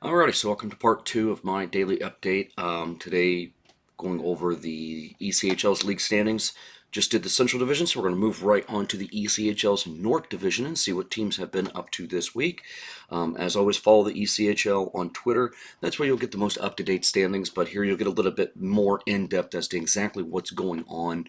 Alrighty, so welcome to part two of my daily update. Today, going over the ECHL's league standings. Just did the Central Division, so we're going to move right on to the ECHL's North Division and see what teams have been up to this week. As always, follow the ECHL on Twitter. That's where you'll get the most up-to-date standings, but here you'll get a little bit more in-depth as to exactly what's going on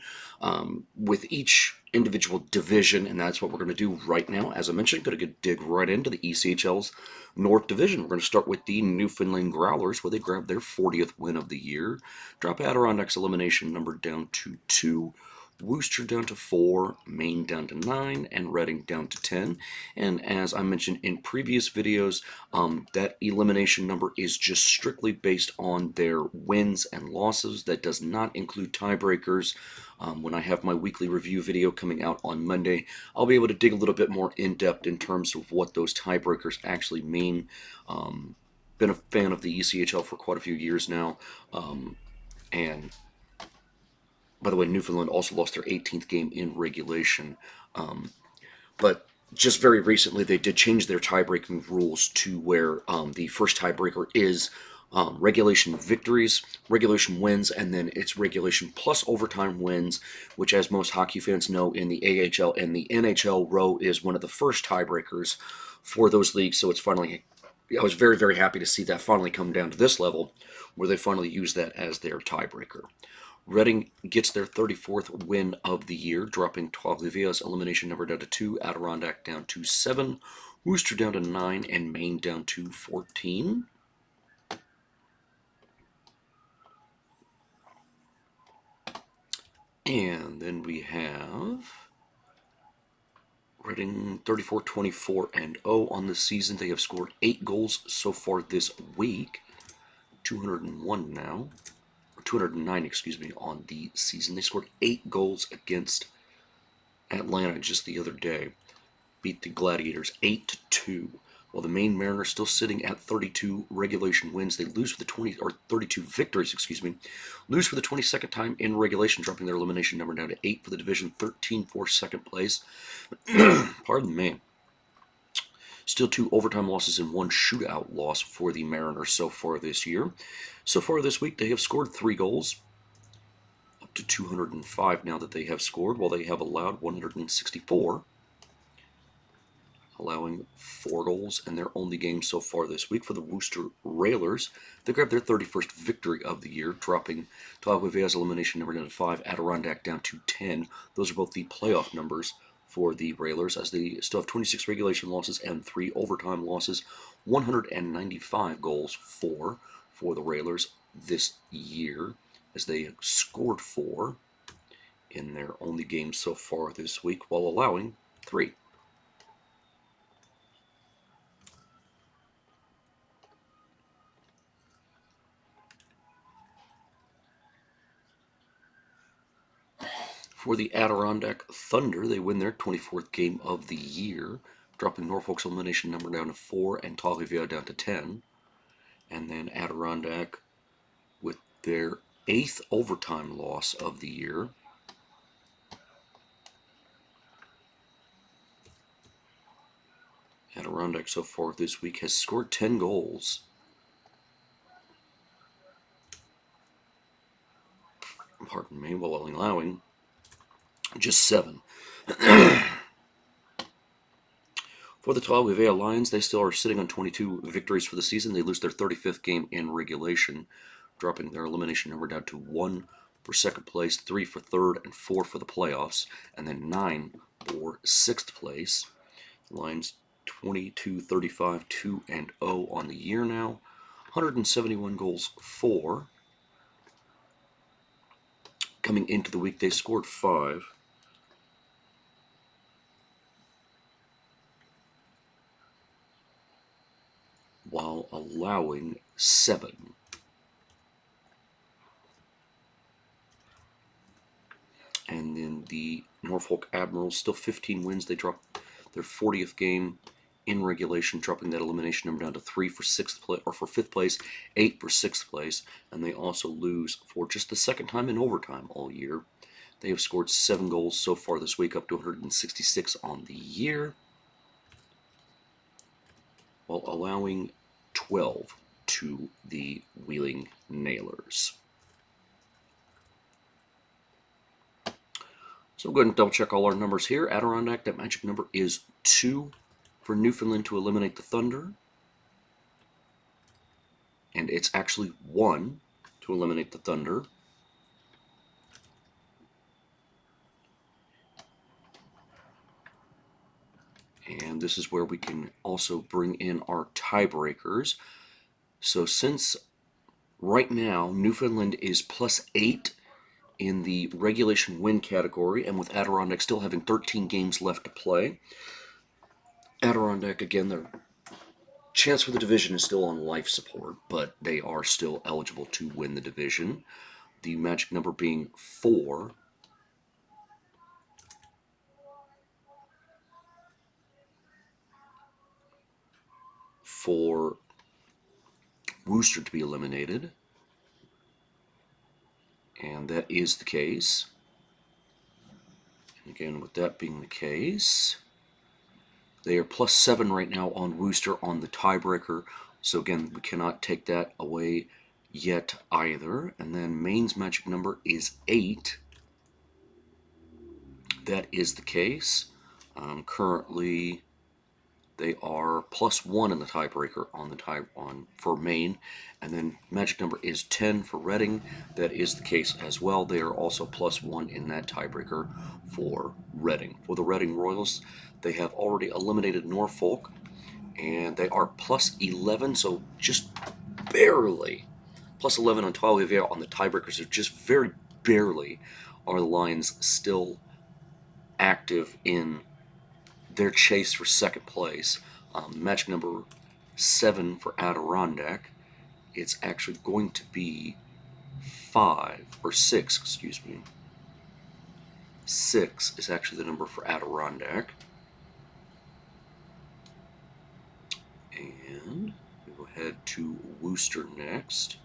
with each individual division, and that's what we're going to do right now. As I mentioned, going to dig right into the ECHL's North Division. We're going to start with the Newfoundland Growlers, where they grabbed their 40th win of the year, drop Adirondacks elimination number down to 2, Worcester down to 4, Maine down to 9, and Reading down to 10. And as I mentioned in previous videos, that elimination number is just strictly based on their wins and losses. That does not include tiebreakers. When I have my weekly review video coming out on Monday, I'll be able to dig a little bit more in depth in terms of what those tiebreakers actually mean. Been a fan of the ECHL for quite a few years now, and by the way, Newfoundland also lost their 18th game in regulation. But just very recently, they did change their tie-breaking rules to where the first tiebreaker is regulation victories, regulation wins, and then it's regulation plus overtime wins, which, as most hockey fans know, in the AHL and the NHL row is one of the first tiebreakers for those leagues. So it's finally, I was very, very happy to see that finally come down to this level where they finally use that as their tiebreaker. Reading gets their 34th win of the year, dropping Trois-Rivières elimination number down to 2, Adirondack down to 7, Worcester down to 9, and Maine down to 14. And then we have Reading 34-24 and 0 on the season. They have scored 8 goals so far this week, 201 now. 209, excuse me, on the season. They scored 8 goals against Atlanta just the other day. Beat the Gladiators 8-2. While the Maine Mariners still sitting at 32 regulation wins, they lose for the 32 victories, excuse me. Lose for the 22nd time in regulation, dropping their elimination number down to 8 for the division, 13 for second place. Pardon me. Still 2 overtime losses and 1 shootout loss for the Mariners so far this year. So far this week, they have scored 3 goals, up to 205 now that they have scored, while they have allowed 164, allowing 4 goals in their only game so far this week. For the Worcester Railers, they grabbed their 31st victory of the year, dropping Trois-Rivières elimination number down to 5, Adirondack down to 10. Those are both the playoff numbers for the Railers, as they still have 26 regulation losses and 3 overtime losses, 195 goals for the Railers this year, as they scored 4 in their only game so far this week, while allowing 3. For the Adirondack Thunder, they win their 24th game of the year, dropping Norfolk's elimination number down to 4 and Trois-Rivières down to 10. And then Adirondack with their 8th overtime loss of the year. Adirondack so far this week has scored 10 goals. Pardon me, while allowing just 7. For the Trois-Rivières Lions, they still are sitting on 22 victories for the season. They lose their 35th game in regulation, dropping their elimination number down to 1 for second place, 3 for third, and 4 for the playoffs, and then 9 for sixth place. The Lions 22-35, 2-0 on the year now, 171 goals for. Coming into the week, they scored 5. While allowing 7. And then the Norfolk Admirals, still 15 wins. They dropped their 40th game in regulation, dropping that elimination number down to 3 for for fifth place, 8 for sixth place, and they also lose for just the second time in overtime all year. They have scored 7 goals so far this week, up to 166 on the year, while allowing 12 to the Wheeling Nailers. So we'll go ahead and double check all our numbers here. Adirondack, that magic number is 2 for Newfoundland to eliminate the Thunder. And it's actually 1 to eliminate the Thunder. And this is where we can also bring in our tiebreakers. So since right now Newfoundland is +8 in the regulation win category, and with Adirondack still having 13 games left to play, Adirondack, again, their chance for the division is still on life support, but they are still eligible to win the division. The magic number being 4. For Worcester to be eliminated, and that is the case. And again, with that being the case, they are +7 right now on Worcester on the tiebreaker, so again, we cannot take that away yet either. And then Maine's magic number is 8. That is the case. Currently, they are +1 in the tiebreaker for Maine, and then magic number is 10 for Reading. That is the case as well. They are also +1 in that tiebreaker for Reading. For the Reading Royals, they have already eliminated Norfolk, and they are +11, so just barely +11 on Trois-Rivières on the tiebreakers. So just very barely are the Lions still active in their chase for second place. Magic number 7 for Adirondack. It's actually going to be 6, excuse me. 6 is actually the number for Adirondack. And we'll head to Worcester next.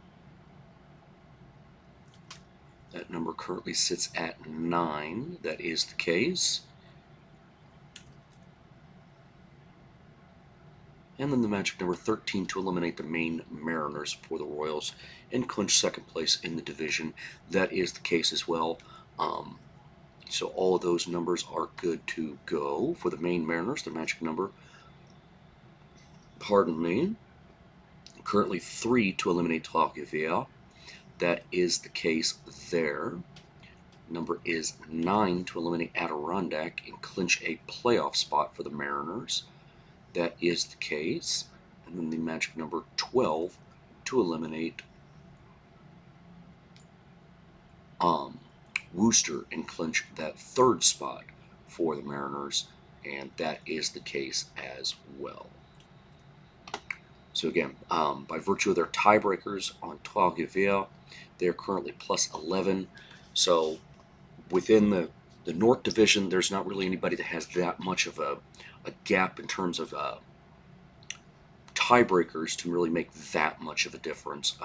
That number currently sits at 9. That is the case. And then the magic number 13 to eliminate the Maine Mariners for the Royals and clinch second place in the division. That is the case as well. So all of those numbers are good to go. For the Maine Mariners, the magic number, currently 3 to eliminate Trois-Rivières. That is the case there. Number is 9 to eliminate Adirondack and clinch a playoff spot for the Mariners. That is the case. And then the magic number 12 to eliminate Worcester and clinch that third spot for the Mariners, and that is the case as well. So again, by virtue of their tiebreakers on Trois-Rivières, they're currently +11. So within the North Division, there's not really anybody that has that much of a gap in terms of tiebreakers to really make that much of a difference.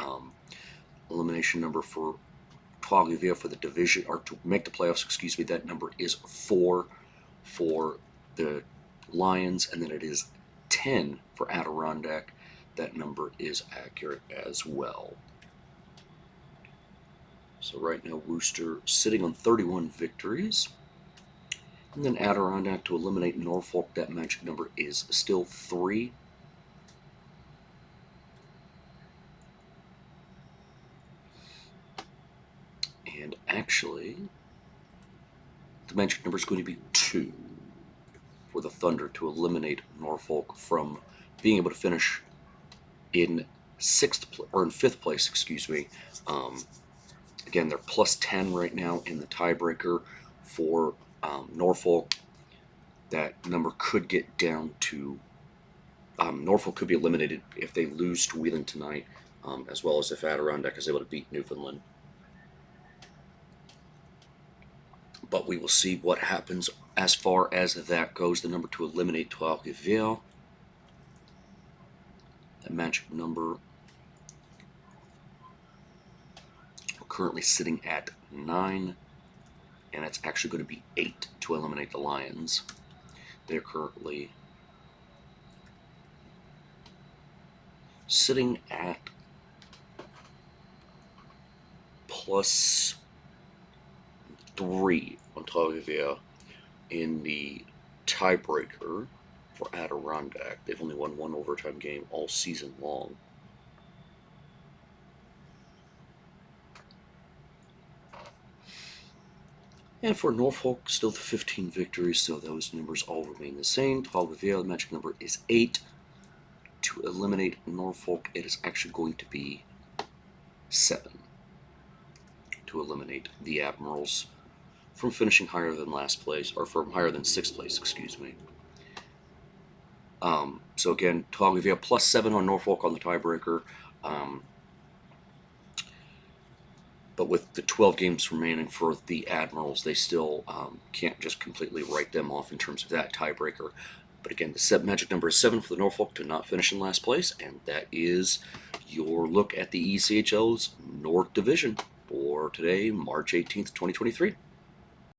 Elimination number for Trois-Rivières for the division, or to make the playoffs, excuse me, that number is 4 for the Lions, and then it is 10 for Adirondack. That number is accurate as well. So right now, Worcester sitting on 31 victories. And then Adirondack to eliminate Norfolk, that magic number is still 3. And actually, the magic number is going to be 2 for the Thunder to eliminate Norfolk from being able to finish in 5th place, excuse me. Again, they're +10 right now in the tiebreaker for Norfolk. That number could get down to Norfolk could be eliminated if they lose to Wheeling tonight, as well as if Adirondack is able to beat Newfoundland. But we will see what happens as far as that goes. The number to eliminate Trois-Rivières. The magic number currently sitting at 9, and it's actually going to be 8 to eliminate the Lions. They're currently sitting at +3 on Taglia in the tiebreaker for Adirondack. They've only won one overtime game all season long. And for Norfolk, still the 15 victories, so those numbers all remain the same. Taglia, the magic number is 8. To eliminate Norfolk, it is actually going to be 7. To eliminate the Admirals from finishing higher than last place, or from higher than 6th place, excuse me. So again, Taglia +7 on Norfolk on the tiebreaker. But with the 12 games remaining for the Admirals, they still can't just completely write them off in terms of that tiebreaker. But again, the magic number is 7 for the Norfolk to not finish in last place, and that is your look at the ECHL's North Division for today, March 18th, 2023.